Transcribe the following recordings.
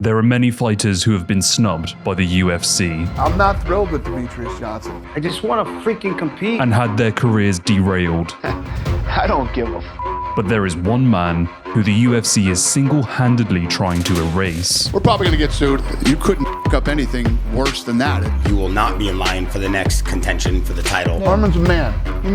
There are many fighters who have been snubbed by the UFC I'm not thrilled with Demetrius Johnson. I just want to freaking compete. and had their careers derailed. I don't give a But there is one man who the UFC is single-handedly trying to erase. We're probably going to get sued. You couldn't up anything worse than that. You will not be in line for the next contention for the title. Arman's a man. He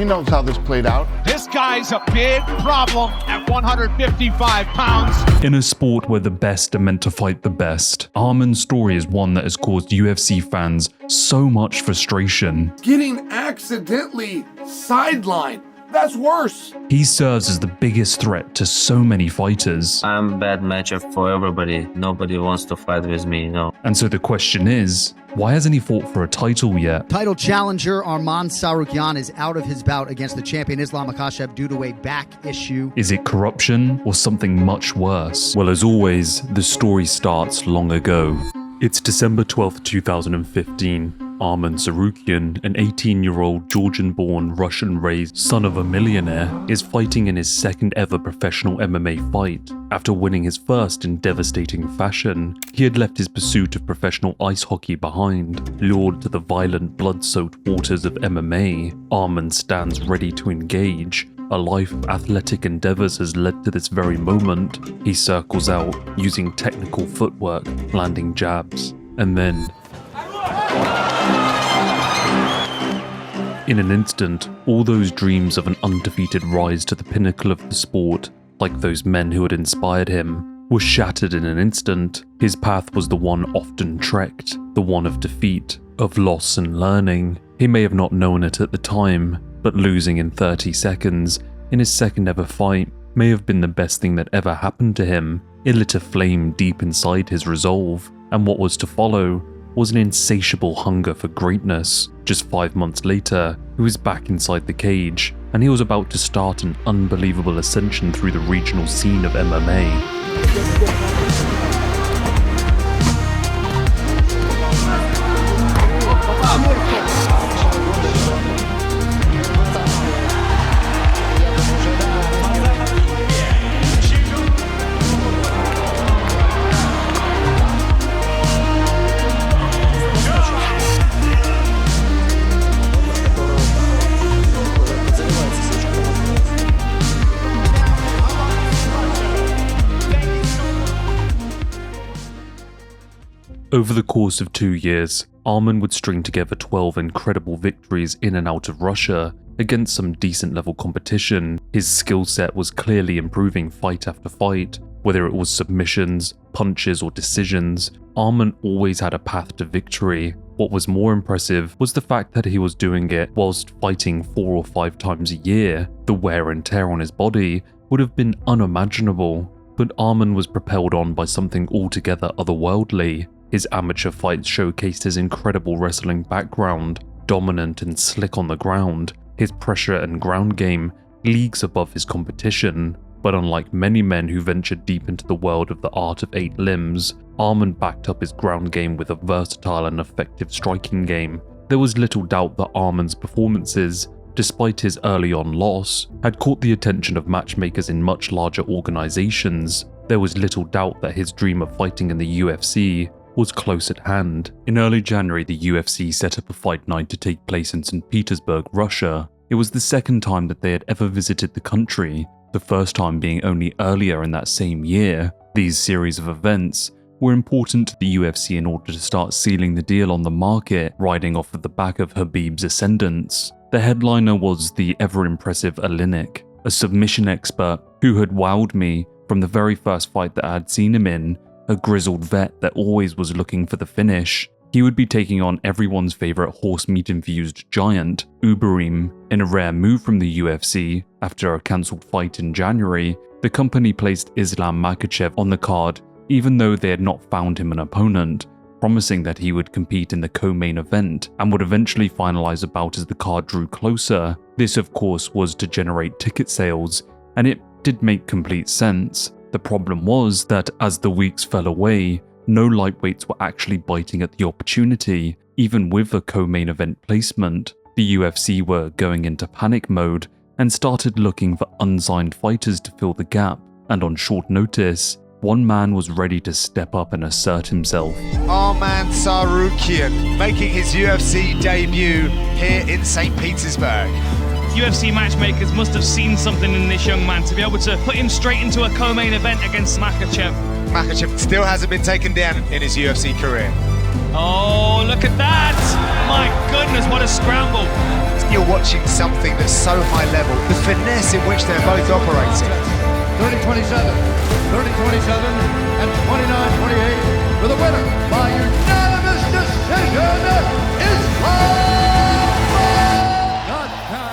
knows how this played out. This guy's a big problem at 155 pounds. In a sport where the best are meant to fight the best, Arman's story is one that has caused UFC fans so much frustration. Getting accidentally sidelined. That's worse. He serves as the biggest threat to so many fighters. I'm a bad matchup for everybody. Nobody wants to fight with me, And so the question is, why hasn't he fought for a title yet? Title challenger Arman Tsarukyan is out of his bout against the champion Islam Makhachev due to a back issue. Is it corruption or something much worse? Well, as always, the story starts long ago. It's December 12th, 2015. Arman Tsarukyan, an 18-year-old Georgian-born, Russian-raised son of a millionaire, is fighting in his second ever professional MMA fight. After winning his first in devastating fashion, he had left his pursuit of professional ice hockey behind. Lured to the violent, blood-soaked waters of MMA, Arman stands ready to engage. A life of athletic endeavors has led to this very moment. He circles out, using technical footwork, landing jabs, and then in an instant, all those dreams of an undefeated rise to the pinnacle of the sport, like those men who had inspired him, were shattered in an instant. His path was the one often trekked, the one of defeat, of loss and learning. He may have not known it at the time, but losing in 30 seconds in his second ever fight may have been the best thing that ever happened to him. It lit a flame deep inside his resolve, and what was to follow was an insatiable hunger for greatness. Just 5 months later, he was back inside the cage, and he was about to start an unbelievable ascension through the regional scene of MMA. Over the course of 2 years, Arman would string together 12 incredible victories in and out of Russia against some decent level competition. His skill set was clearly improving fight after fight, whether it was submissions, punches or decisions. Arman always had a path to victory. What was more impressive was the fact that he was doing it whilst fighting 4 or 5 times a year. The wear and tear on his body would have been unimaginable, but Arman was propelled on by something altogether otherworldly. His amateur fights showcased his incredible wrestling background, dominant and slick on the ground, his pressure and ground game leagues above his competition. But unlike many men who ventured deep into the world of the art of 8 limbs, Arman backed up his ground game with a versatile and effective striking game. There was little doubt that Arman's performances, despite his early on loss, had caught the attention of matchmakers in much larger organizations. There was little doubt that his dream of fighting in the UFC was close at hand. In early January, the UFC set up a fight night to take place in St. Petersburg, Russia. It was the second time that they had ever visited the country, the first time being only earlier in that same year. These series of events were important to the UFC in order to start sealing the deal on the market, riding off of the back of Khabib's ascendance. The headliner was the ever-impressive Oleinik, a submission expert who had wowed me from the very first fight that I had seen him in, a grizzled vet that always was looking for the finish. He would be taking on everyone's favourite horse meat-infused giant, Uberim. In a rare move from the UFC, after a cancelled fight in January, the company placed Islam Makhachev on the card even though they had not found him an opponent, promising that he would compete in the co-main event and would eventually finalise a bout as the card drew closer. This of course was to generate ticket sales, and it did make complete sense. The problem was that as the weeks fell away, no lightweights were actually biting at the opportunity. Even with a co-main event placement, the UFC were going into panic mode and started looking for unsigned fighters to fill the gap, and on short notice, one man was ready to step up and assert himself. Arman Tsarukyan making his UFC debut here in St. Petersburg. UFC matchmakers must have seen something in this young man to be able to put him straight into a co-main event against Makhachev. Makhachev still hasn't been taken down in his UFC career. Oh, look at that! My goodness, what a scramble! You're watching something that's so high level, the finesse in which they're both operating. 30-27, 30-27, and 29-28 for the winner by unanimous decision, Islam Makhachev.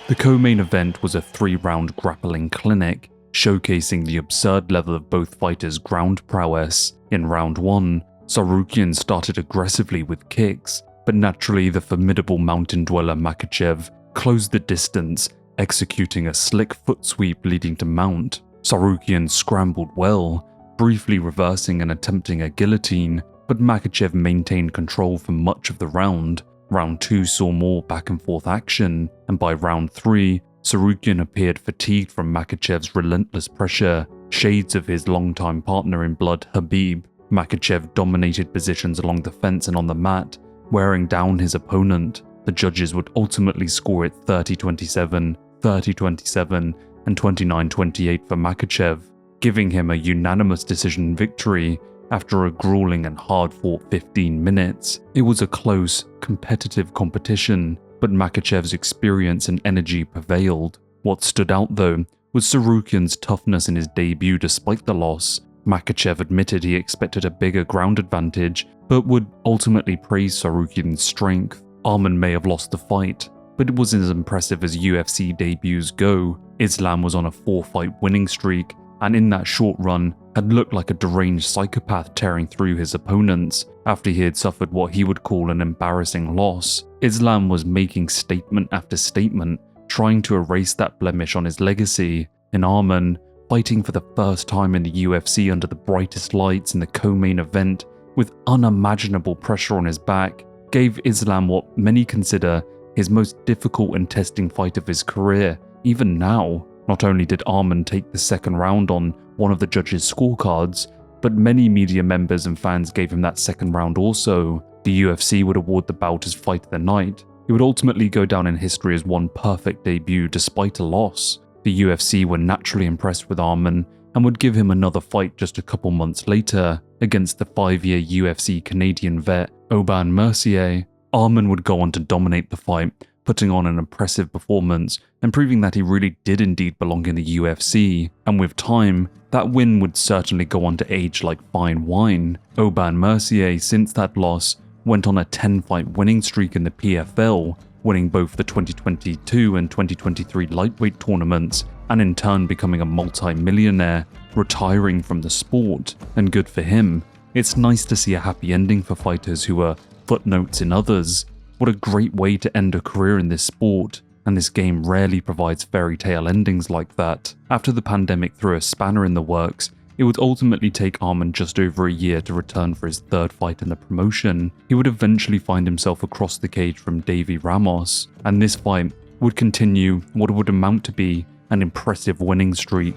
The co-main event was a 3-round grappling clinic, showcasing the absurd level of both fighters' ground prowess. In round 1, Tsarukyan started aggressively with kicks, but naturally the formidable mountain dweller Makhachev closed the distance, executing a slick foot sweep leading to mount. Tsarukyan scrambled well, briefly reversing and attempting a guillotine, but Makhachev maintained control for much of the round. Round 2 saw more back and forth action, and by round 3, Tsarukyan appeared fatigued from Makhachev's relentless pressure, shades of his longtime partner in blood Khabib. Makhachev dominated positions along the fence and on the mat, wearing down his opponent. The judges would ultimately score it 30-27, 30-27, and 29-28 for Makhachev, giving him a unanimous decision victory after a grueling and hard-fought 15 minutes. It was a close, competitive competition, but Makhachev's experience and energy prevailed. What stood out though was Tsarukyan's toughness in his debut despite the loss. Makhachev admitted he expected a bigger ground advantage, but would ultimately praise Tsarukyan's strength. Arman may have lost the fight, but it was as impressive as UFC debuts go. Islam was on a 4-fight winning streak, and in that short run had looked like a deranged psychopath tearing through his opponents after he had suffered what he would call an embarrassing loss. Islam was making statement after statement, trying to erase that blemish on his legacy. In Arman, fighting for the first time in the UFC under the brightest lights in the co-main event with unimaginable pressure on his back, gave Islam what many consider his most difficult and testing fight of his career. Even now, not only did Arman take the second round on one of the judges' scorecards, but many media members and fans gave him that second round also. The UFC would award the bout as fight of the night. It would ultimately go down in history as one perfect debut despite a loss. The UFC were naturally impressed with Arman and would give him another fight just a couple months later against the 5-year UFC Canadian vet Aubin Mercier. Arman would go on to dominate the fight, putting on an impressive performance and proving that he really did indeed belong in the UFC, and with time, that win would certainly go on to age like fine wine. Aubin Mercier, since that loss, went on a 10-fight winning streak in the PFL, winning both the 2022 and 2023 lightweight tournaments, and in turn becoming a multi-millionaire, retiring from the sport, and good for him. It's nice to see a happy ending for fighters who are footnotes in others. What a great way to end a career in this sport, and this game rarely provides fairy tale endings like that. After the pandemic threw a spanner in the works, it would ultimately take Arman just over a year to return for his third fight in the promotion. He would eventually find himself across the cage from Davy Ramos, and this fight would continue what would amount to be an impressive winning streak.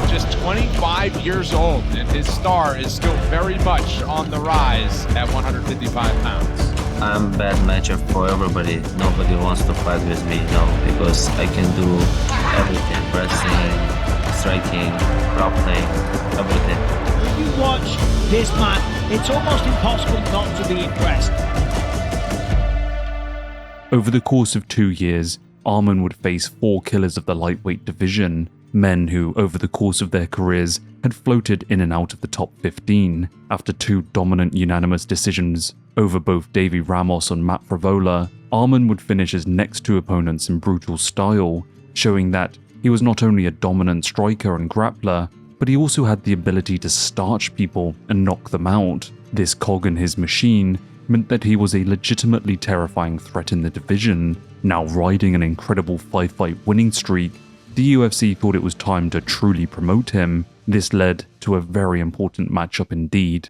Just 25 years old, and his star is still very much on the rise at 155 pounds. I'm a bad matchup for everybody. Nobody wants to fight with me, because I can do everything. Wrestling, striking, grappling, everything. When you watch this man, it's almost impossible not to be impressed. Over the course of 2 years, Arman would face 4 killers of the lightweight division, men who, over the course of their careers, had floated in and out of the top 15. After 2 dominant unanimous decisions over both Davy Ramos and Matt Frevola, Arman would finish his next 2 opponents in brutal style, showing that he was not only a dominant striker and grappler, but he also had the ability to starch people and knock them out. This cog in his machine meant that he was a legitimately terrifying threat in the division. Now riding an incredible 5-fight winning streak, the UFC thought it was time to truly promote him. This led to a very important matchup indeed.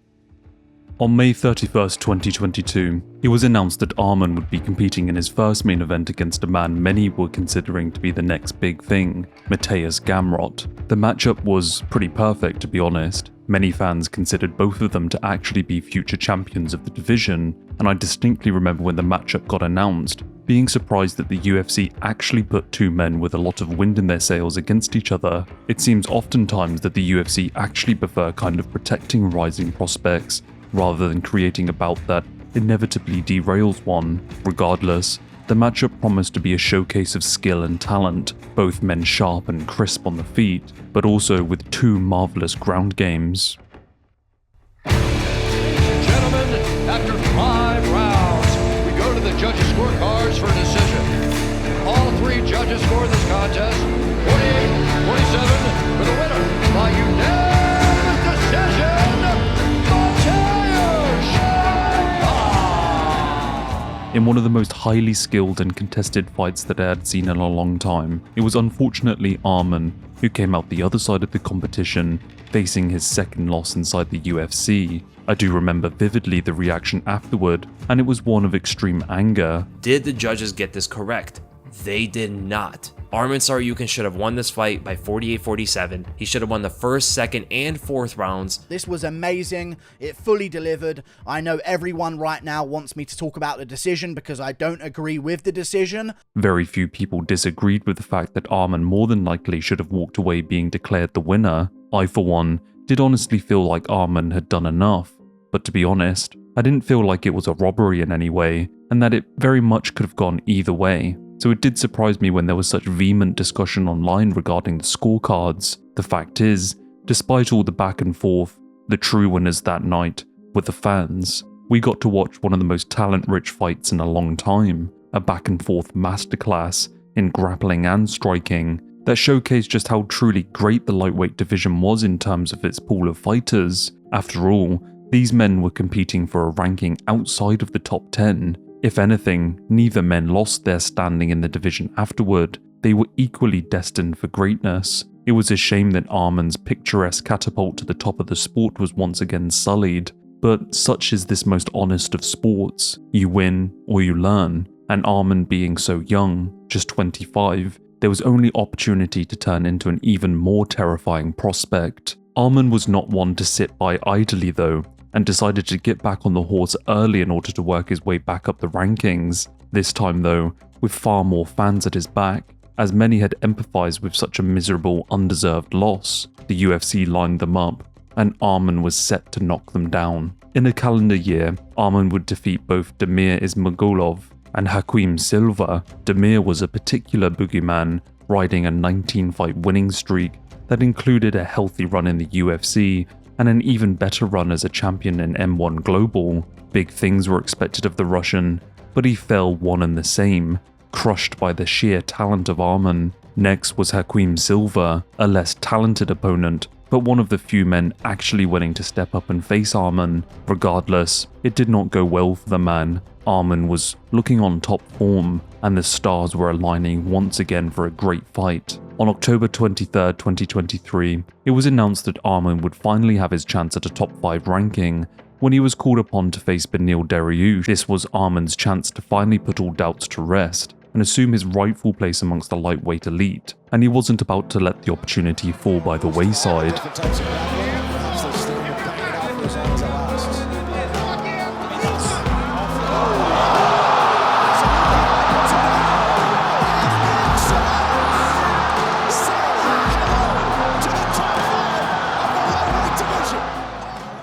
On May 31st, 2022, it was announced that Arman would be competing in his first main event against a man many were considering to be the next big thing, Mateusz Gamrot. The matchup was pretty perfect, to be honest. Many fans considered both of them to actually be future champions of the division, and I distinctly remember when the matchup got announced, being surprised that the UFC actually put two men with a lot of wind in their sails against each other. It seems oftentimes that the UFC actually prefer kind of protecting rising prospects, rather than creating a bout that inevitably derails one. Regardless, the matchup promised to be a showcase of skill and talent, both men sharp and crisp on the feet, but also with two marvelous ground games. Gentlemen, after 5 rounds, we go to the judges' scorecards for a decision. All 3 judges scored this contest 48-47 for the winner by unanimous decision. In one of the most highly skilled and contested fights that I had seen in a long time, it was unfortunately Arman who came out the other side of the competition, facing his second loss inside the UFC. I do remember vividly the reaction afterward, and it was one of extreme anger. Did the judges get this correct? They did not. Arman Tsarukyan should have won this fight by 48-47. He should have won the first, second, and fourth rounds. This was amazing. It fully delivered. I know everyone right now wants me to talk about the decision because I don't agree with the decision. Very few people disagreed with the fact that Arman more than likely should have walked away being declared the winner. I, for one, did honestly feel like Arman had done enough. But to be honest, I didn't feel like it was a robbery in any way, and that it very much could have gone either way. So it did surprise me when there was such vehement discussion online regarding the scorecards. The fact is, despite all the back and forth, the true winners that night were the fans. We got to watch one of the most talent-rich fights in a long time, a back and forth masterclass in grappling and striking that showcased just how truly great the lightweight division was in terms of its pool of fighters. After all, these men were competing for a ranking outside of the top 10. If anything, neither men lost their standing in the division afterward. They were equally destined for greatness. It was a shame that Arman's picturesque catapult to the top of the sport was once again sullied, but such is this most honest of sports. You win or you learn, and Arman being so young, just 25, there was only opportunity to turn into an even more terrifying prospect. Arman was not one to sit by idly though, and decided to get back on the horse early in order to work his way back up the rankings. This time though, with far more fans at his back, as many had empathized with such a miserable, undeserved loss. The UFC lined them up, and Arman was set to knock them down. In a calendar year, Arman would defeat both Damir Ismagulov and Joaquim Silva. Damir was a particular boogeyman, riding a 19-fight winning streak that included a healthy run in the UFC, and an even better run as a champion in M1 Global. Big things were expected of the Russian, but he fell one and the same, crushed by the sheer talent of Arman. Next was Joaquim Silva, a less talented opponent, but one of the few men actually willing to step up and face Arman. Regardless, it did not go well for the man. Arman was looking on top form, and the stars were aligning once again for a great fight. On October 23rd, 2023, it was announced that Arman would finally have his chance at a top 5 ranking when he was called upon to face Beneil Dariush. This was Arman's chance to finally put all doubts to rest and assume his rightful place amongst the lightweight elite, and he wasn't about to let the opportunity fall by the wayside.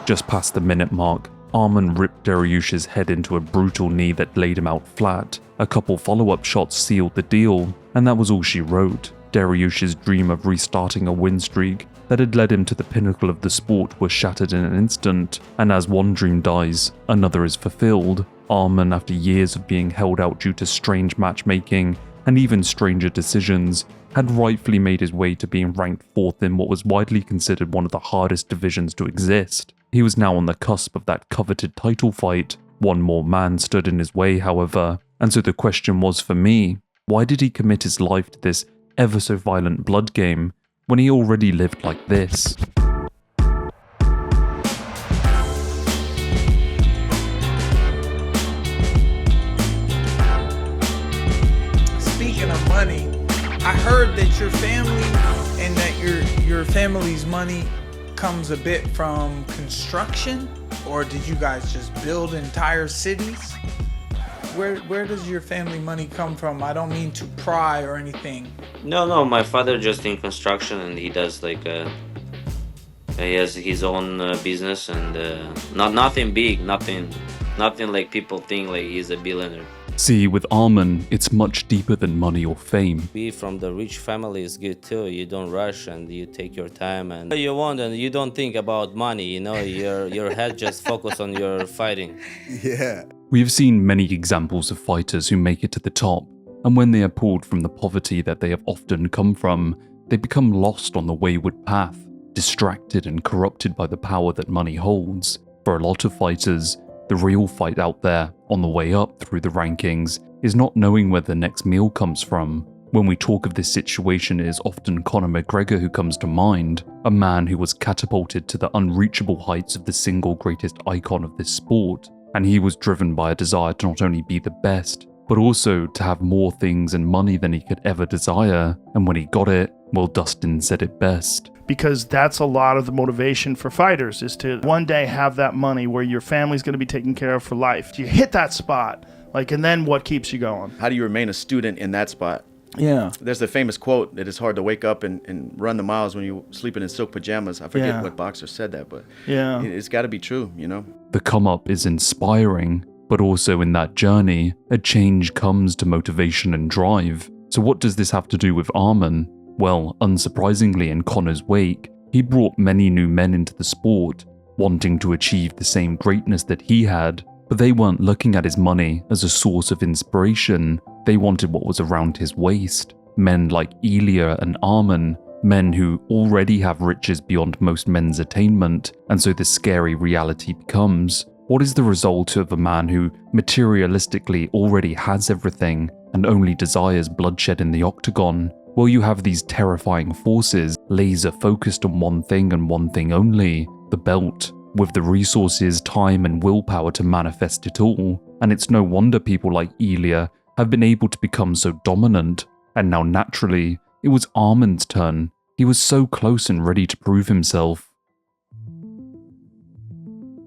Just past the minute mark, Arman ripped Dariush's head into a brutal knee that laid him out flat. A couple follow-up shots sealed the deal, and that was all she wrote. Dariush's dream of restarting a win streak that had led him to the pinnacle of the sport was shattered in an instant, and as one dream dies, another is fulfilled. Arman, after years of being held out due to strange matchmaking and even stranger decisions, had rightfully made his way to being ranked 4th in what was widely considered one of the hardest divisions to exist. He was now on the cusp of that coveted title fight. One more man stood in his way, however, and so the question was for me, why did he commit his life to this ever so violent blood game when he already lived like this? family's money comes a bit from construction, or did you guys just build entire cities? Where does your family money come from? I don't mean to pry or anything. No, my father just in construction, and he does like he has his own business, and nothing big, nothing like people think like he's a billionaire. See, with Arman, it's much deeper than money or fame. Be from the rich family is good too. You don't rush and you take your time and you want, and you don't think about money, you know, your head just focus on your fighting. Yeah. We have seen many examples of fighters who make it to the top, and when they are pulled from the poverty that they have often come from, they become lost on the wayward path, distracted and corrupted by the power that money holds. For a lot of fighters, the real fight out there, on the way up through the rankings, is not knowing where the next meal comes from. When we talk of this situation, it is often Conor McGregor who comes to mind, a man who was catapulted to the unreachable heights of the single greatest icon of this sport, and he was driven by a desire to not only be the best, but also to have more things and money than he could ever desire, and when he got it, well, Dustin said it best. Because that's a lot of the motivation for fighters, is to one day have that money where your family's going to be taken care of for life. You hit that spot, and then what keeps you going? How do you remain a student in that spot? Yeah. There's the famous quote that it's hard to wake up and run the miles when you're sleeping in silk pajamas. I forget what boxer said that, but yeah, it's got to be true, you know? The come up is inspiring, but also in that journey, a change comes to motivation and drive. So what does this have to do with Arman? Well, unsurprisingly, in Conor's wake, he brought many new men into the sport, wanting to achieve the same greatness that he had, but they weren't looking at his money as a source of inspiration. They wanted what was around his waist. Men like Ilya and Arman, men who already have riches beyond most men's attainment, and so the scary reality becomes, what is the result of a man who materialistically already has everything and only desires bloodshed in the Octagon? Well, you have these terrifying forces, laser focused on one thing and one thing only, the belt, with the resources, time and willpower to manifest it all. And it's no wonder people like Ilya have been able to become so dominant. And now naturally, it was Arman's turn. He was so close and ready to prove himself.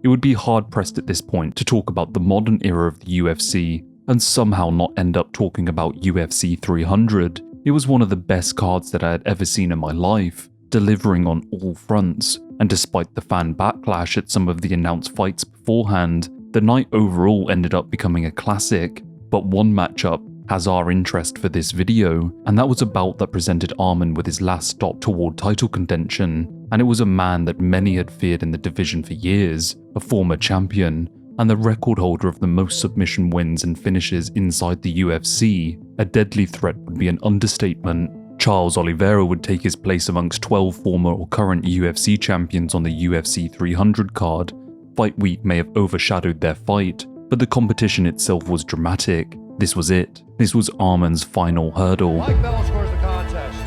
It would be hard-pressed at this point to talk about the modern era of the UFC and somehow not end up talking about UFC 300. It was one of the best cards that I had ever seen in my life, delivering on all fronts, and despite the fan backlash at some of the announced fights beforehand, the night overall ended up becoming a classic. But one matchup has our interest for this video, and that was a bout that presented Arman with his last stop toward title contention, and it was a man that many had feared in the division for years, a former champion, and the record holder of the most submission wins and finishes inside the UFC. A deadly threat would be an understatement. Charles Oliveira would take his place amongst 12 former or current UFC champions on the UFC 300 card. Fight week may have overshadowed their fight, but the competition itself was dramatic. This was it. This was Arman's final hurdle. Mike Bell scores the contest.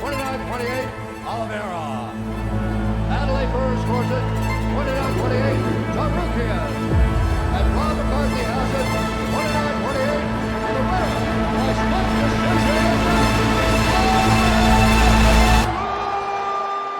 29-28, Oliveira. Adelaide Burr scores it. 29-28, Tsarukyan. And Rob McCarthy has it. 29-28, and the winner by split decision.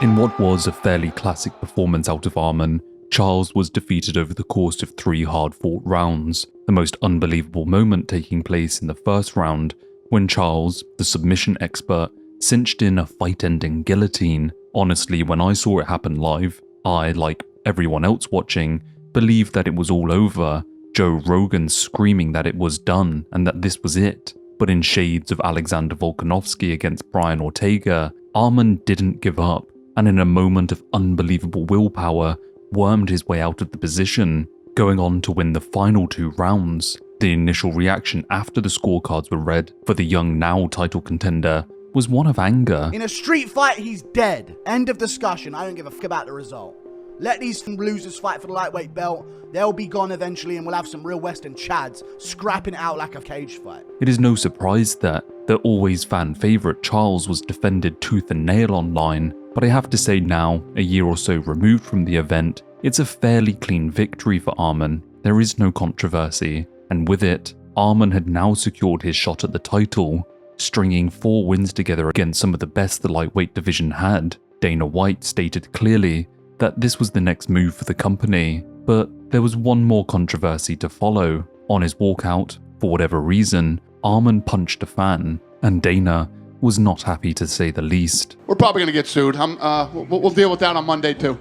In what was a fairly classic performance out of Arman, Charles was defeated over the course of 3 hard-fought rounds, the most unbelievable moment taking place in the first round when Charles, the submission expert, cinched in a fight-ending guillotine. Honestly, when I saw it happen live, I, like everyone else watching, believed that it was all over, Joe Rogan screaming that it was done and that this was it. But in shades of Alexander Volkanovski against Brian Ortega, Arman didn't give up, and in a moment of unbelievable willpower, wormed his way out of the position, going on to win the final 2 rounds. The initial reaction after the scorecards were read for the young now title contender was one of anger. In a street fight, he's dead. End of discussion. I don't give a fuck about the result. Let these losers fight for the lightweight belt. They'll be gone eventually and we'll have some real Western chads scrapping it out like a cage fight. It is no surprise that the always fan favourite Charles was defended tooth and nail online, but I have to say now, a year or so removed from the event, it's a fairly clean victory for Arman. There is no controversy, and with it, Arman had now secured his shot at the title, stringing 4 wins together against some of the best the lightweight division had. Dana White stated clearly that this was the next move for the company, but there was one more controversy to follow. On his walkout, for whatever reason, Arman punched a fan, and Dana was not happy to say the least. We're probably going to get sued. We'll deal with that on Monday, too.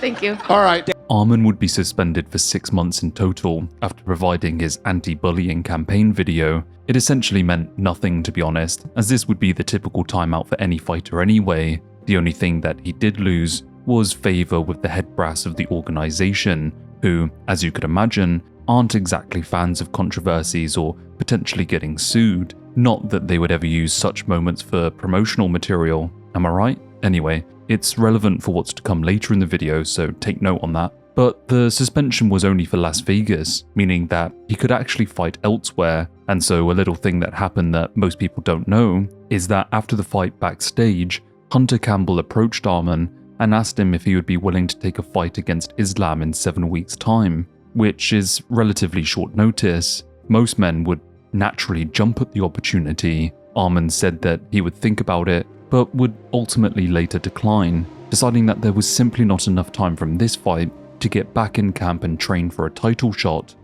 Thank you. All right. Arman would be suspended for 6 months in total after providing his anti-bullying campaign video. It essentially meant nothing, to be honest, as this would be the typical timeout for any fighter anyway. The only thing that he did lose was favor with the head brass of the organization, who, as you could imagine, aren't exactly fans of controversies or potentially getting sued. Not that they would ever use such moments for promotional material, am I right? Anyway, it's relevant for what's to come later in the video, so take note on that. But the suspension was only for Las Vegas, meaning that he could actually fight elsewhere, and so a little thing that happened that most people don't know is that after the fight backstage, Hunter Campbell approached Arman and asked him if he would be willing to take a fight against Islam in 7 weeks' time, which is relatively short notice. Most men would naturally jump at the opportunity. Arman said that he would think about it, but would ultimately later decline, deciding that there was simply not enough time from this fight to get back in camp and train for a title shot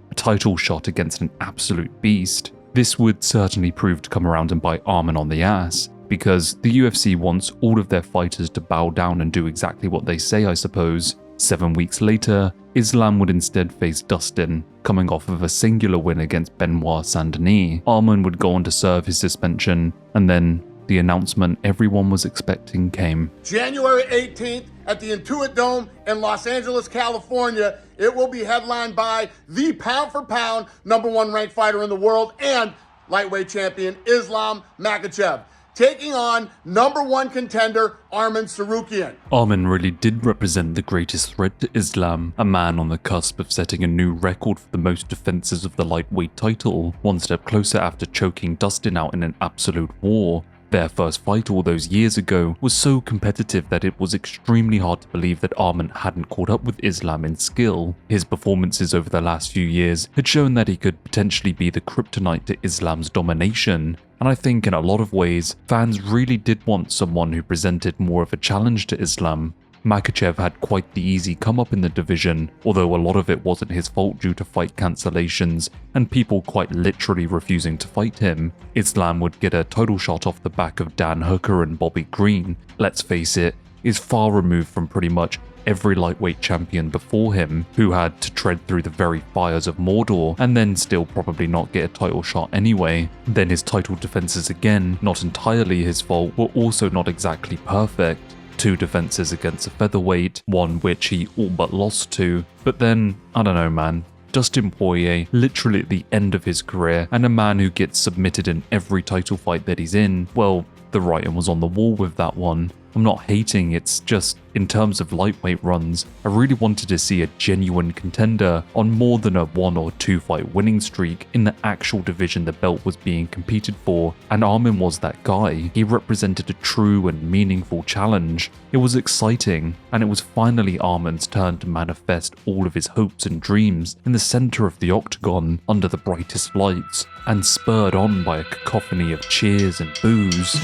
against an absolute beast. This would certainly prove to come around and bite Arman on the ass, because the UFC wants all of their fighters to bow down and do exactly what they say, I suppose. 7 weeks later, Islam would instead face Dustin, coming off of a singular win against Benoit Saint-Denis. Arman would go on to serve his suspension, and then the announcement everyone was expecting came. January 18th at the Intuit Dome in Los Angeles, California. It will be headlined by the pound-for-pound #1 ranked fighter in the world and lightweight champion Islam Makhachev, taking on #1 contender Arman Tsarukyan. Arman really did represent the greatest threat to Islam, a man on the cusp of setting a new record for the most defenses of the lightweight title, one step closer after choking Dustin out in an absolute war. Their first fight all those years ago was so competitive that it was extremely hard to believe that Arman hadn't caught up with Islam in skill. His performances over the last few years had shown that he could potentially be the kryptonite to Islam's domination, and I think in a lot of ways, fans really did want someone who presented more of a challenge to Islam. Makhachev had quite the easy come up in the division, although a lot of it wasn't his fault due to fight cancellations and people quite literally refusing to fight him. Islam would get a title shot off the back of Dan Hooker and Bobby Green, let's face it, is far removed from pretty much every lightweight champion before him, who had to tread through the very fires of Mordor and then still probably not get a title shot anyway. Then his title defenses, again, not entirely his fault, were also not exactly perfect. 2 defenses against a featherweight, one which he all but lost to. But then, I don't know man, Dustin Poirier, literally at the end of his career, and a man who gets submitted in every title fight that he's in, well, the writing was on the wall with that one. I'm not hating, it's just, in terms of lightweight runs, I really wanted to see a genuine contender on more than a 1 or 2 fight winning streak in the actual division the belt was being competed for, and Arman was that guy. He represented a true and meaningful challenge. It was exciting, and it was finally Arman's turn to manifest all of his hopes and dreams in the center of the Octagon, under the brightest lights, and spurred on by a cacophony of cheers and boos.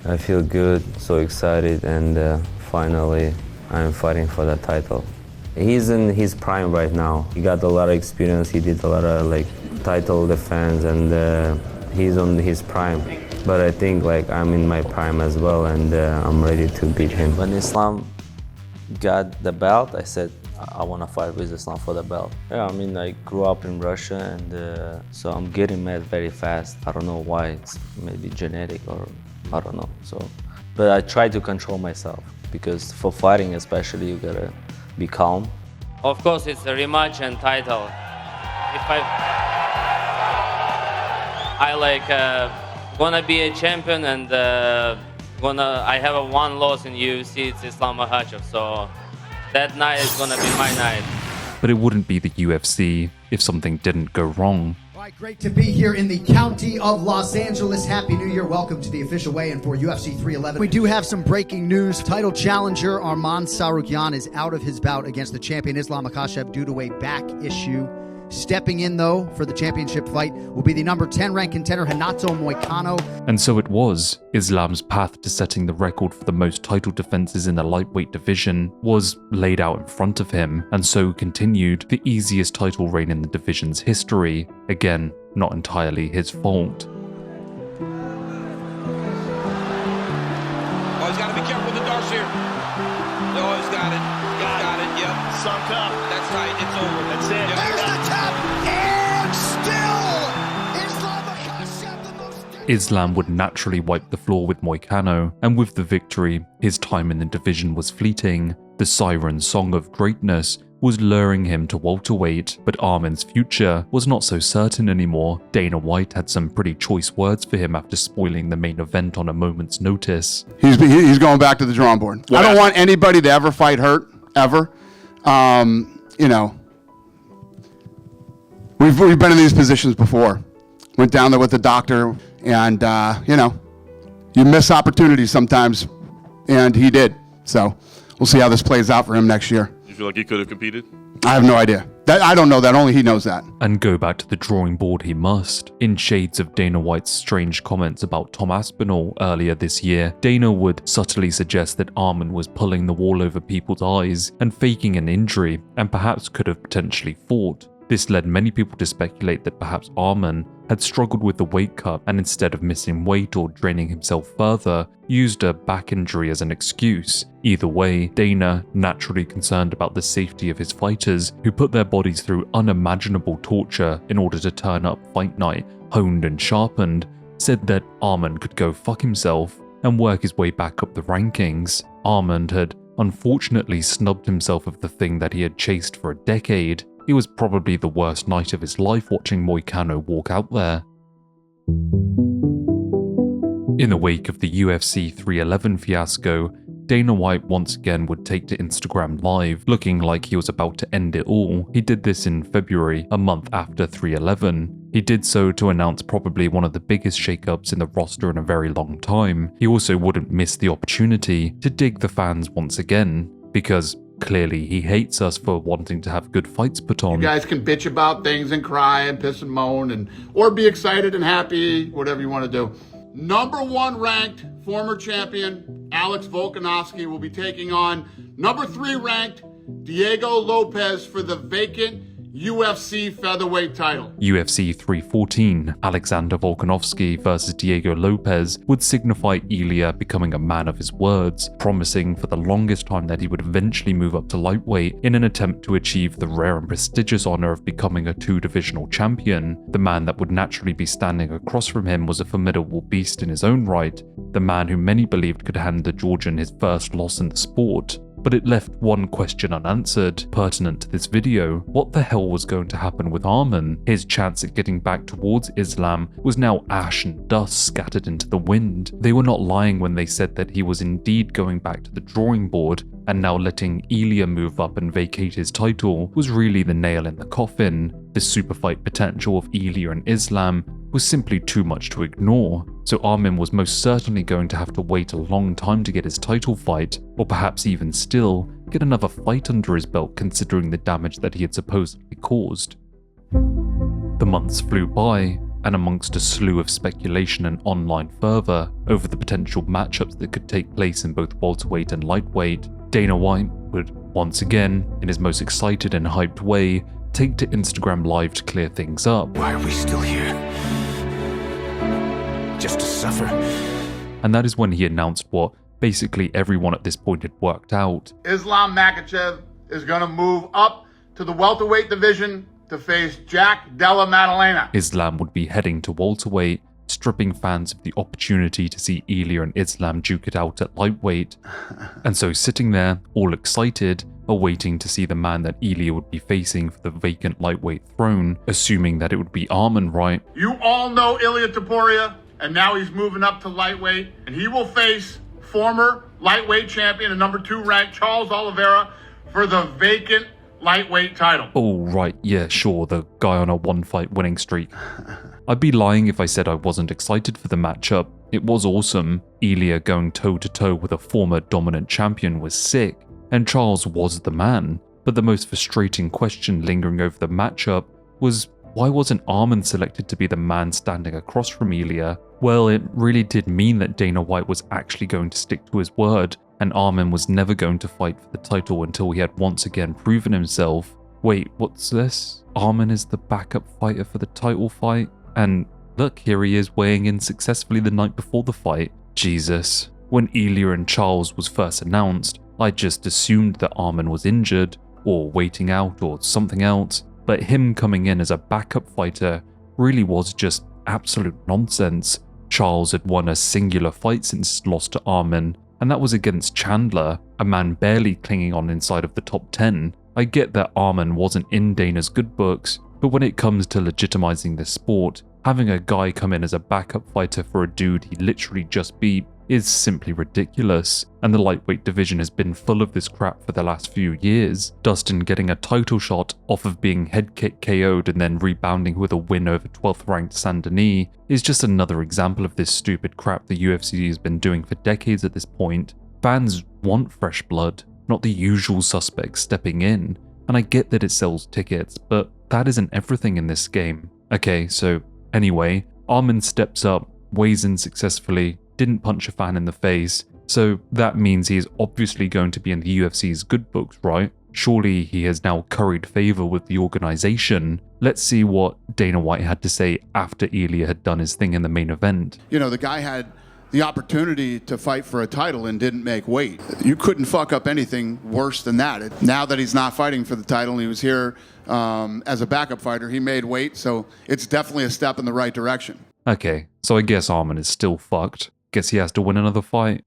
I feel good, so excited, and finally I'm fighting for that title. He's in his prime right now. He got a lot of experience, he did a lot of title defense, and he's on his prime. But I think I'm in my prime as well, and I'm ready to beat him. When Islam got the belt, I said, I want to fight with Islam for the belt. Yeah, I mean, I grew up in Russia, and so I'm getting mad very fast. I don't know why, it's maybe genetic or I don't know. But I try to control myself, because for fighting especially, you gotta be calm. Of course, it's a rematch and title. If I gonna be a champion, and I have a 1 loss in UFC, it's Islam Makhachev, so that night is gonna be my night. But it wouldn't be the UFC if something didn't go wrong. All right, great to be here in the county of Los Angeles. Happy New Year. Welcome to the official weigh-in for UFC 311. We do have some breaking news. Title challenger Arman Tsarukyan is out of his bout against the champion Islam Makhachev due to a back issue. Stepping in, though, for the championship fight will be the number 10 ranked contender, Renato Moicano. And so it was. Islam's path to setting the record for the most title defenses in the lightweight division was laid out in front of him, and so continued the easiest title reign in the division's history. Again, not entirely his fault. Oh, he's got to be careful with the darts here. Oh, he's got it. Got it. Yep. Sunk up. That's right. It's over. That's it. Yep. There's the tap. And still, Islam Makhachev, the most... Islam would naturally wipe the floor with Moicano, and with the victory, his time in the division was fleeting. The siren song of greatness was luring him to welterweight, but Arman's future was not so certain anymore. Dana White had some pretty choice words for him after spoiling the main event on a moment's notice. He's going back to the drawing board. I don't want anybody to ever fight hurt, ever. You know, we've been in these positions before. Went down there with the doctor, and you know, you miss opportunities sometimes, and he did. So we'll see how this plays out for him next year. You feel like he could have competed? I have no idea. I don't know that. Only he knows that. And go back to the drawing board he must. In shades of Dana White's strange comments about Tom Aspinall earlier this year, Dana would subtly suggest that Arman was pulling the wool over people's eyes and faking an injury, and perhaps could have potentially fought. This led many people to speculate that perhaps Arman had struggled with the weight cut and instead of missing weight or draining himself further, used a back injury as an excuse. Either way, Dana, naturally concerned about the safety of his fighters who put their bodies through unimaginable torture in order to turn up fight night honed and sharpened, said that Arman could go fuck himself and work his way back up the rankings. Arman had unfortunately snubbed himself of the thing that he had chased for a decade. It was probably the worst night of his life watching Moicano walk out there. In the wake of the UFC 311 fiasco, Dana White once again would take to Instagram Live, looking like he was about to end it all. He did this in February, a month after 311. He did so to announce probably one of the biggest shakeups in the roster in a very long time. He also wouldn't miss the opportunity to dig the fans once again, because clearly he hates us for wanting to have good fights put on. You guys can bitch about things and cry and piss and moan, or be excited and happy, whatever you want to do. Number 1 ranked former champion Alex Volkanovski will be taking on number 3 ranked Diego Lopez for the vacant UFC featherweight title. UFC 314, Alexander Volkanovski versus Diego Lopez, would signify Ilya becoming a man of his words, promising for the longest time that he would eventually move up to lightweight in an attempt to achieve the rare and prestigious honor of becoming a 2-divisional champion. The man that would naturally be standing across from him was a formidable beast in his own right, the man who many believed could hand the Georgian his first loss in the sport. But it left one question unanswered, pertinent to this video. What the hell was going to happen with Arman? His chance at getting back towards Islam was now ash and dust scattered into the wind. They were not lying when they said that he was indeed going back to the drawing board, and now letting Ilya move up and vacate his title was really the nail in the coffin. The super fight potential of Ilya and Islam was simply too much to ignore, so Arman was most certainly going to have to wait a long time to get his title fight, or perhaps even still, get another fight under his belt considering the damage that he had supposedly caused. The months flew by, and amongst a slew of speculation and online fervor over the potential matchups that could take place in both welterweight and lightweight, Dana White would, once again, in his most excited and hyped way, take to Instagram Live to clear things up. Why are we still here? Just to suffer. And that is when he announced what basically everyone at this point had worked out. Islam Makhachev is going to move up to the welterweight division to face Jack Della Maddalena. Islam would be heading to welterweight, stripping fans of the opportunity to see Ilya and Islam duke it out at lightweight. And so sitting there, all excited, awaiting to see the man that Ilya would be facing for the vacant lightweight throne, assuming that it would be Arman, right? You all know Ilya Topuria, and now he's moving up to lightweight, and he will face former lightweight champion and number 2 ranked Charles Oliveira for the vacant lightweight title. Oh, right, yeah, sure, the guy on a 1-fight winning streak. I'd be lying if I said I wasn't excited for the matchup. It was awesome. Ilya going toe-to-toe with a former dominant champion was sick, and Charles was the man. But the most frustrating question lingering over the matchup was, why wasn't Arman selected to be the man standing across from Ilya? Well, it really did mean that Dana White was actually going to stick to his word, and Arman was never going to fight for the title until he had once again proven himself. Wait, what's this? Arman is the backup fighter for the title fight? And look, here he is weighing in successfully the night before the fight. Jesus. When Ilya and Charles was first announced, I just assumed that Arman was injured, or waiting out, or something else, but him coming in as a backup fighter really was just absolute nonsense. Charles had won a singular fight since his loss to Arman, and that was against Chandler, a man barely clinging on inside of the top 10. I get that Arman wasn't in Dana's good books, but when it comes to legitimizing this sport, having a guy come in as a backup fighter for a dude he literally just beat is simply ridiculous, and the lightweight division has been full of this crap for the last few years. Dustin getting a title shot off of being head kick KO'd and then rebounding with a win over 12th ranked Saint Denis is just another example of this stupid crap the UFC has been doing for decades at this point. Fans want fresh blood, not the usual suspects stepping in, and I get that it sells tickets, but that isn't everything in this game. Okay, so anyway, Arman steps up, weighs in successfully, didn't punch a fan in the face, so that means he is obviously going to be in the UFC's good books, right? Surely he has now curried favor with the organization. Let's see what Dana White had to say after Ilya had done his thing in the main event. You know, the guy had the opportunity to fight for a title and didn't make weight. You couldn't fuck up anything worse than that. Now that he's not fighting for the title and he was here as a backup fighter, he made weight, so it's definitely a step in the right direction. Okay, so I guess Arman is still fucked. Guess he has to win another fight.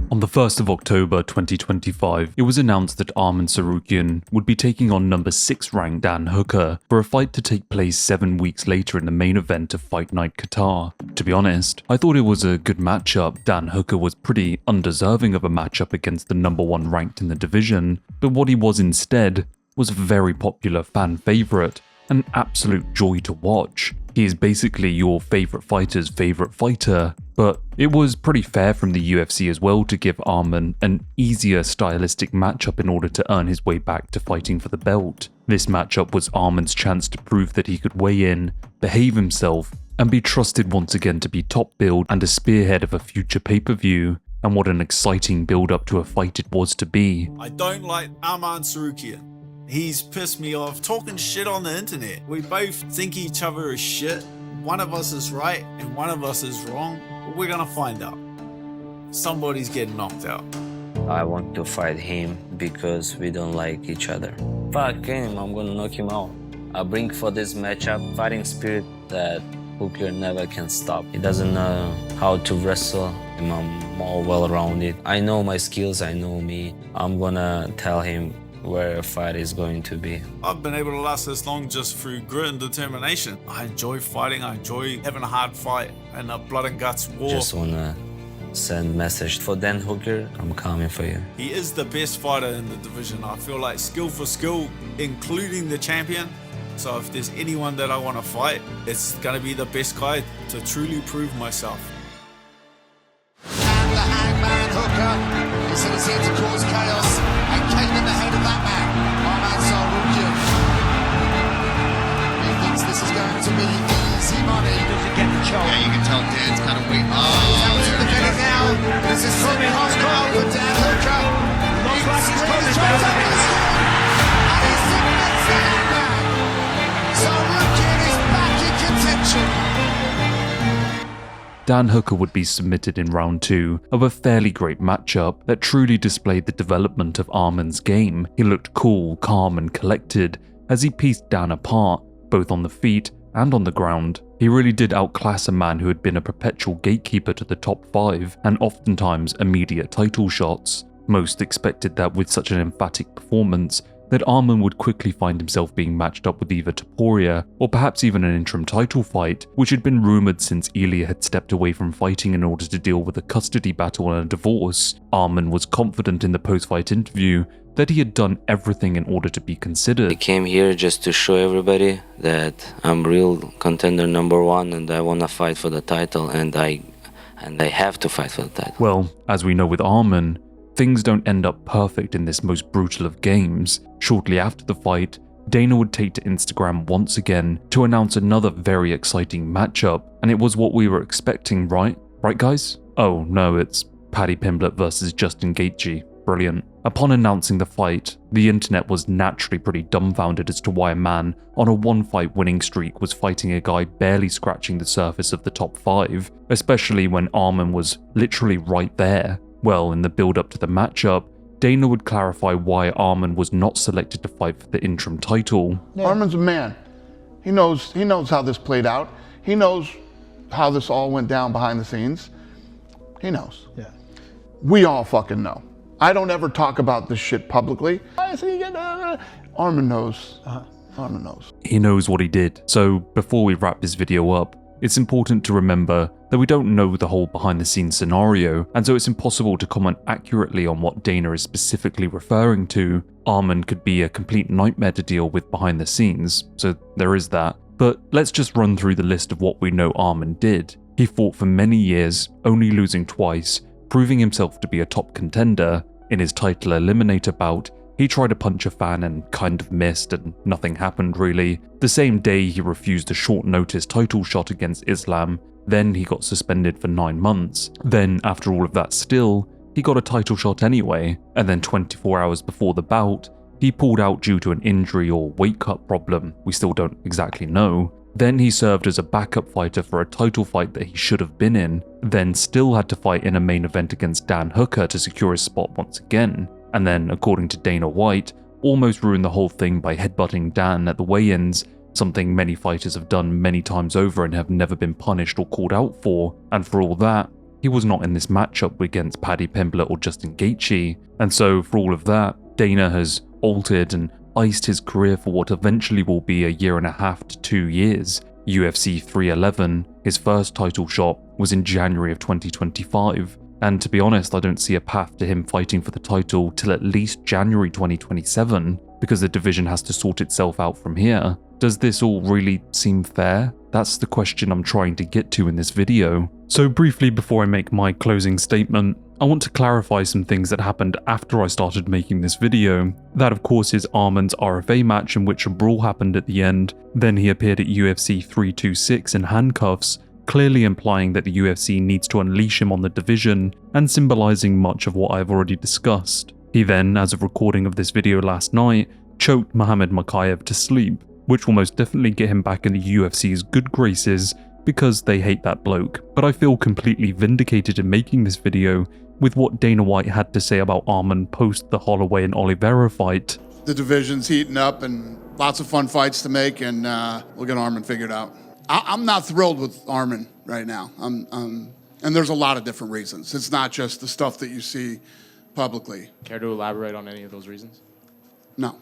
On the 1st of October 2025, it was announced that Arman Tsarukyan would be taking on number 6 ranked Dan Hooker for a fight to take place 7 weeks later in the main event of Fight Night Qatar. To be honest, I thought it was a good matchup. Dan Hooker was pretty undeserving of a matchup against the number 1 ranked in the division, but what he was instead was a very popular fan favourite, an absolute joy to watch. He is basically your favourite fighter's favourite fighter, but it was pretty fair from the UFC as well to give Arman an easier stylistic matchup in order to earn his way back to fighting for the belt. This matchup was Arman's chance to prove that he could weigh in, behave himself, and be trusted once again to be top build and a spearhead of a future pay-per-view. And what an exciting build-up to a fight it was to be. I don't like Arman Tsarukyan. He's pissed me off talking shit on the internet. We both think each other is shit. One of us is right and one of us is wrong. But we're gonna find out. Somebody's getting knocked out. I want to fight him because we don't like each other. Fuck him, I'm gonna knock him out. I bring for this matchup fighting spirit that Hooker never can stop. He doesn't know how to wrestle, and I'm more well-rounded. I know my skills, I know me. I'm gonna tell him where a fight is going to be. I've been able to last this long just through grit and determination. I enjoy fighting, I enjoy having a hard fight and a blood and guts war. Just wanna send message for Dan Hooker, I'm coming for you. He is the best fighter in the division. I feel like skill for skill, including the champion. So if there's anyone that I want to fight, it's gonna be the best guy to truly prove myself. And the Hangman Hooker, he said he's here to cause chaos and came in the head of that man, Arman Tsarukyan. He thinks this is going to be easy money. Doesn't get the choke. Yeah, you can tell Dan's kind of waiting. Oh, there it is. Now. This is coming hard for Dan Hooker. Looks like he's coming down. And he submits the Hangman. Tsarukyan is back in contention. Dan Hooker would be submitted in round 2 of a fairly great matchup that truly displayed the development of Arman's game. He looked cool, calm and collected as he pieced Dan apart, both on the feet and on the ground. He really did outclass a man who had been a perpetual gatekeeper to the top 5 and oftentimes immediate title shots. Most expected that with such an emphatic performance, that Arman would quickly find himself being matched up with either Topuria or perhaps even an interim title fight, which had been rumoured since Ilya had stepped away from fighting in order to deal with a custody battle and a divorce. Arman was confident in the post-fight interview that he had done everything in order to be considered. I came here just to show everybody that I'm real contender number 1 and I want to fight for the title and I have to fight for the title. Well, as we know with Arman, things don't end up perfect in this most brutal of games. Shortly after the fight, Dana would take to Instagram once again to announce another very exciting matchup, and it was what we were expecting, right? Right, guys? Oh no, it's Paddy Pimblett versus Justin Gaethje. Brilliant. Upon announcing the fight, the internet was naturally pretty dumbfounded as to why a man on a one-fight winning streak was fighting a guy barely scratching the surface of the top 5, especially when Arman was literally right there. Well, in the build-up to the matchup, Dana would clarify why Arman was not selected to fight for the interim title. Arman's a man. He knows how this played out. He knows how this all went down behind the scenes. He knows. Yeah. We all fucking know. I don't ever talk about this shit publicly. Arman knows. Arman knows. He knows what he did. So before we wrap this video up, it's important to remember that we don't know the whole behind the scenes scenario, and so it's impossible to comment accurately on what Dana is specifically referring to. Arman could be a complete nightmare to deal with behind the scenes, so there is that. But let's just run through the list of what we know Arman did. He fought for many years, only losing twice, proving himself to be a top contender. In his title eliminator bout, he tried to punch a fan and kind of missed, and nothing happened really. The same day he refused a short notice title shot against Islam, then he got suspended for 9 months. Then after all of that still, he got a title shot anyway, and then 24 hours before the bout, he pulled out due to an injury or weight cut problem, we still don't exactly know. Then he served as a backup fighter for a title fight that he should have been in, then still had to fight in a main event against Dan Hooker to secure his spot once again, and then, according to Dana White, almost ruined the whole thing by headbutting Dan at the weigh-ins, something many fighters have done many times over and have never been punished or called out for, and for all that, he was not in this matchup against Paddy Pimblett or Justin Gaethje, and so for all of that, Dana has altered and iced his career for what eventually will be 1.5 to 2 years. UFC 311, his first title shot, was in January of 2025, and to be honest, I don't see a path to him fighting for the title till at least January 2027, because the division has to sort itself out from here. Does this all really seem fair? That's the question I'm trying to get to in this video. So briefly before I make my closing statement, I want to clarify some things that happened after I started making this video. That of course is Arman's RFA match in which a brawl happened at the end, then he appeared at UFC 326 in handcuffs, clearly implying that the UFC needs to unleash him on the division and symbolizing much of what I've already discussed. He then, as of recording of this video last night, choked Muhammad Mokaev to sleep, which will most definitely get him back in the UFC's good graces because they hate that bloke. But I feel completely vindicated in making this video with what Dana White had to say about Arman post the Holloway and Oliveira fight. The division's heating up and lots of fun fights to make, and we'll get Arman figured out. I'm not thrilled with Arman right now. And there's a lot of different reasons. It's not just the stuff that you see publicly. Care to elaborate on any of those reasons? No.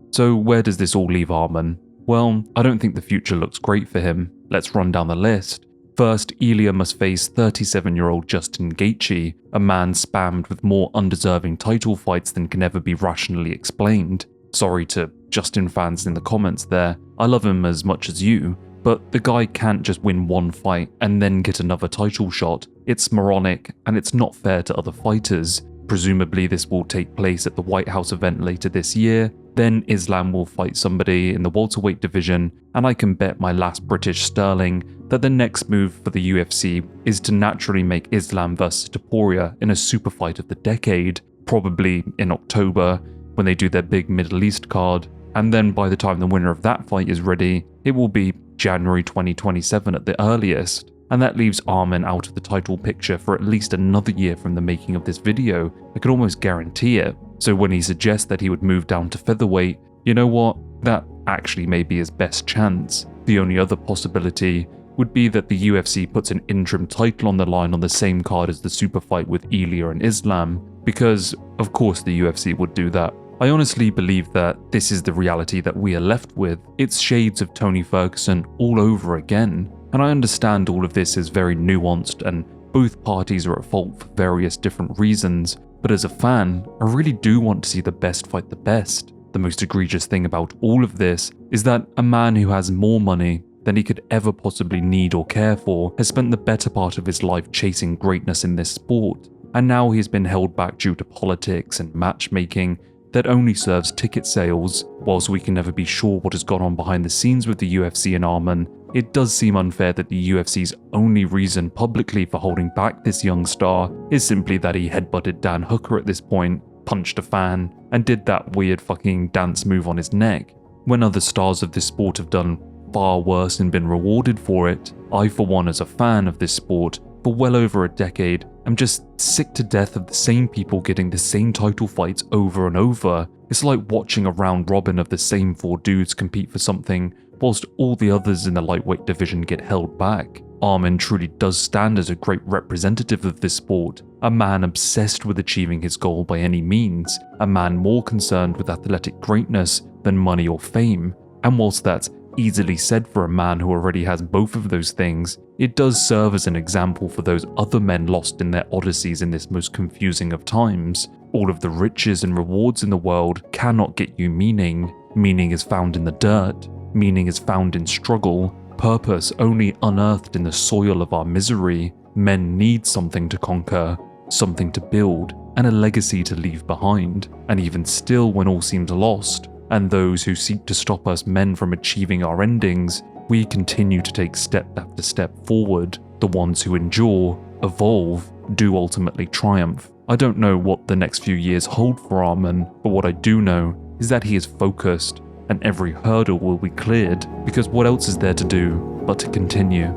So where does this all leave Arman? Well, I don't think the future looks great for him. Let's run down the list. First, Ilya must face 37-year-old Justin Gaethje, a man spammed with more undeserving title fights than can ever be rationally explained. Sorry to Justin fans in the comments there, I love him as much as you, but the guy can't just win one fight and then get another title shot. It's moronic, and it's not fair to other fighters. Presumably this will take place at the White House event later this year, then Islam will fight somebody in the welterweight division, and I can bet my last British sterling that the next move for the UFC is to naturally make Islam versus Topuria in a super fight of the decade, probably in October when they do their big Middle East card, and then by the time the winner of that fight is ready, it will be January 2027 at the earliest. And that leaves Arman out of the title picture for at least another year from the making of this video. I could almost guarantee it. So when he suggests that he would move down to featherweight, you know what? That actually may be his best chance. The only other possibility would be that the UFC puts an interim title on the line on the same card as the super fight with Ilya and Islam, because of course the UFC would do that. I honestly believe that this is the reality that we are left with. It's shades of Tony Ferguson all over again. And I understand all of this is very nuanced and both parties are at fault for various different reasons, but as a fan, I really do want to see the best fight the best. The most egregious thing about all of this is that a man who has more money than he could ever possibly need or care for has spent the better part of his life chasing greatness in this sport, and now he has been held back due to politics and matchmaking that only serves ticket sales. Whilst we can never be sure what has gone on behind the scenes with the UFC and Arman, it does seem unfair that the UFC's only reason publicly for holding back this young star is simply that he headbutted Dan Hooker at this point, punched a fan, and did that weird fucking dance move on his neck. When other stars of this sport have done far worse and been rewarded for it, I for one, as a fan of this sport for well over a decade, am just sick to death of the same people getting the same title fights over and over. It's like watching a round robin of the same 4 dudes compete for something, whilst all the others in the lightweight division get held back. Arman truly does stand as a great representative of this sport, a man obsessed with achieving his goal by any means, a man more concerned with athletic greatness than money or fame, and whilst that's easily said for a man who already has both of those things, it does serve as an example for those other men lost in their odysseys in this most confusing of times. All of the riches and rewards in the world cannot get you meaning. Meaning is found in the dirt. Meaning is found in struggle. Purpose only unearthed in the soil of our misery. Men need something to conquer, something to build, and a legacy to leave behind. And even still, when all seems lost, and those who seek to stop us men from achieving our endings, we continue to take step after step forward. The ones who endure, evolve, do ultimately triumph. I don't know what the next few years hold for Arman, but what I do know is that he is focused, and every hurdle will be cleared, because what else is there to do but to continue?